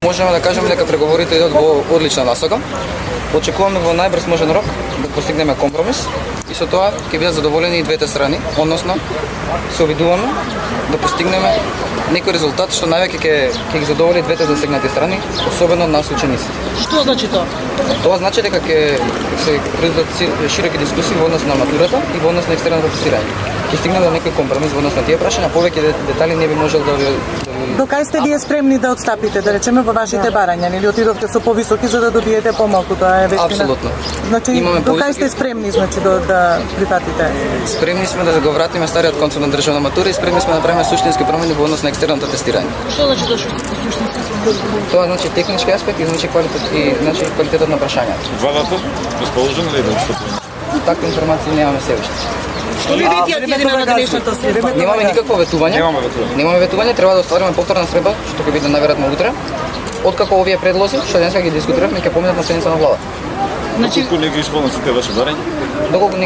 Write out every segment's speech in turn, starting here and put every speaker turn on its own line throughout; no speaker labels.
Можеме да кажеме дека преговорите идат во одлична насока. Очекуваме во најбрз можен рок да постигнеме компромис и со тоа ќе бидат задоволени и двете страни, односно се обидуваме да постигнеме некој резултат што највеќе ќе ги задоволи двете засегнати страни, особено нас учениците.
Што значи тоа?
Тоа значи дека ќе се произведат широки дискусии во однос на матурата и во однос на екстерното тестирање. Ќе стигнеме до некој компромис во однос на тие прашања, повеќе детали не би можел да ви.
До кај сте вие спремни да отстапите, да речеме во вашите барања, или отидовте со повисоки за да добиете помалку, тоа е вистина?
Апсолутно.
Значи, до кај сте спремни, значи, да прифатите?
Спремни сме да го вратиме стариот концепт на државна матура и спремни сме да направиме суштински промени во однос на екстерното тестирање.
Што значи да суштински?
Тоа значи технички аспект и значи квалитетот на прашањата.
Владата расположена ли е да отстапи?
Таква информација немаме се уште.
Што ви ветијат на денешната средба?
Немаме никакво ветување. Немаме ветување, треба да оствариме повторна средба, што ќе биде најверојатно утре. Откако овие предлози, што денеска ги дискутиравме, ќе поминат на седница на влада.
Значи, доколку не ги исполнат сите ваши барања?
Доколку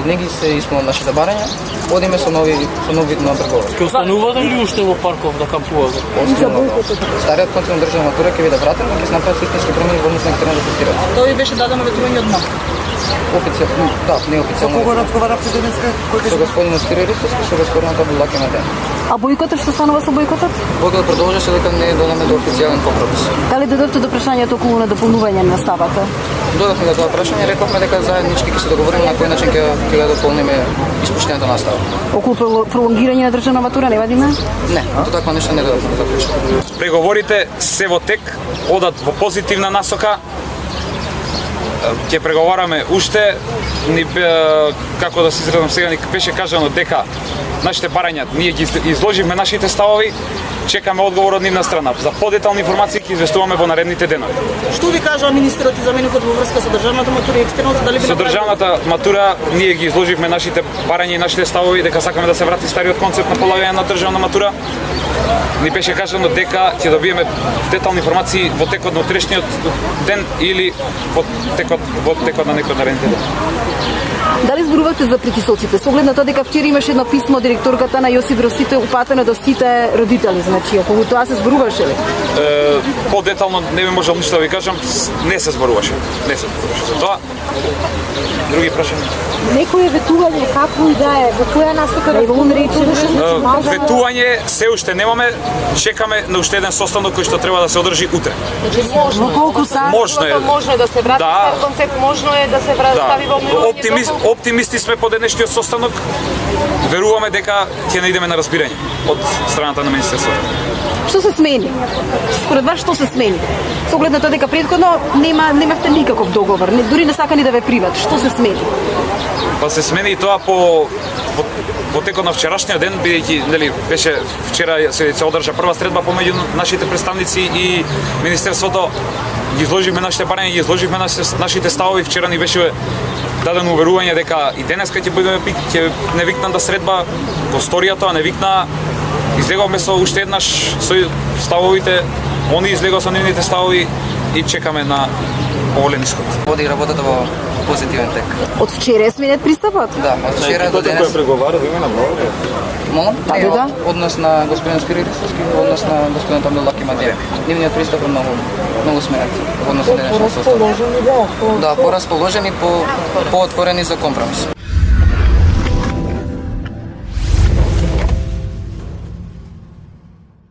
не ги се исполнат нашите барања, одиме со нов вид на преговори.
Ќе останувате ли уште во парков да кампувате?
Стариот концепт на државна матура ќе биде вратен, ќе се направат суштински промени во однос на екстерното тестирање.
Тоа ви беше дадено ветување од МАК?
Официјално, да, неофицијално.
Со кого разговаравте денеска?
Со господинот Скиро Ристовски, со господинот Абдулаки Маден.
А бојкотот, што станува со бојкотот?
Бојкотот продолжи се дека не дојдеме до официјален компромис.
Дали додовте до прашањето околу на дополнување на ставата?
Додавме до тоа прашање, рековме дека заеднички ќе се договориме на кој начин ќе го дополниме испуштеното настава.
Околу пролонгирање на државна матура не вадиме?
Не, до такво нешто не додавме да заклучиме.
Преговорите се во тек, одат во позитивна насока. Ќе преговараме уште, како да се изразам сега, ни беше кажано дека нашите барања, ние ги изложивме нашите ставови, чекаме одговор од нивна страна. За подетални информации ќе известуваме во наредните денови.
Што ви кажа министерот и заменикот во врска со државната матура и екстерното, дали би
Со државната матура ние ги изложивме нашите барања и нашите ставови дека сакаме да се врати стариот концепт на полагање на државна матура. Ни беше кажано дека ќе добиеме детални информации во текот на утрешниот ден или во текот на некој наредните ден.
Дали зборувате за притисоците? Со оглед на тоа дека вчера имаше едно писмо од директорката на Јосиф Брз Тито упатено до сите родители, значи околу тоа се зборуваше ли?
Подетално не би можел ништо да ви кажам, не се зборуваше. За тоа други прашања.
Некое ветување како и да е, во која насока
ветување се уште немаме, чекаме на уште еден состанок кој што треба да се одржи утре.
Можно. Колку са?
Можно е
да се врати стариот концепт, можно е да се стави во милување.
Оптимисти сме по денешниот состанок. Веруваме дека ќе наидеме на разбирање од страната на министерството.
Што се смени? Според вас што се смени? Со оглед на тоа дека претходно немавте никаков договор, дури не сака ни да ве приват. Што се смени?
Па се смени и тоа во текот на вчерашниот ден, бидејќи нели беше вчера се одржа прва средба помеѓу нашите представници и министерството. Ги изложивме нашите барања, ги изложивме нашите ставови. Вчера ни беше дадено уверување дека и денеска ќе не викнат да средба во сторијата, не викна. Излеговме со уште еднаш со ставовите, они излегоа со нивните ставови и чекаме на поволен исход.
Води работата во позитивен тек.
Од вчера е сменет пристапот?
Да, од вчера до денес.
Кој преговара да има на влада?
Молам?
Да.
Однос на господин Скиро Ристовски, однос на господин Абдулаки Маден. Нивниот пристап е многу сменет во однос на денешниот состав. Да, порасположени, поотворени за компромис.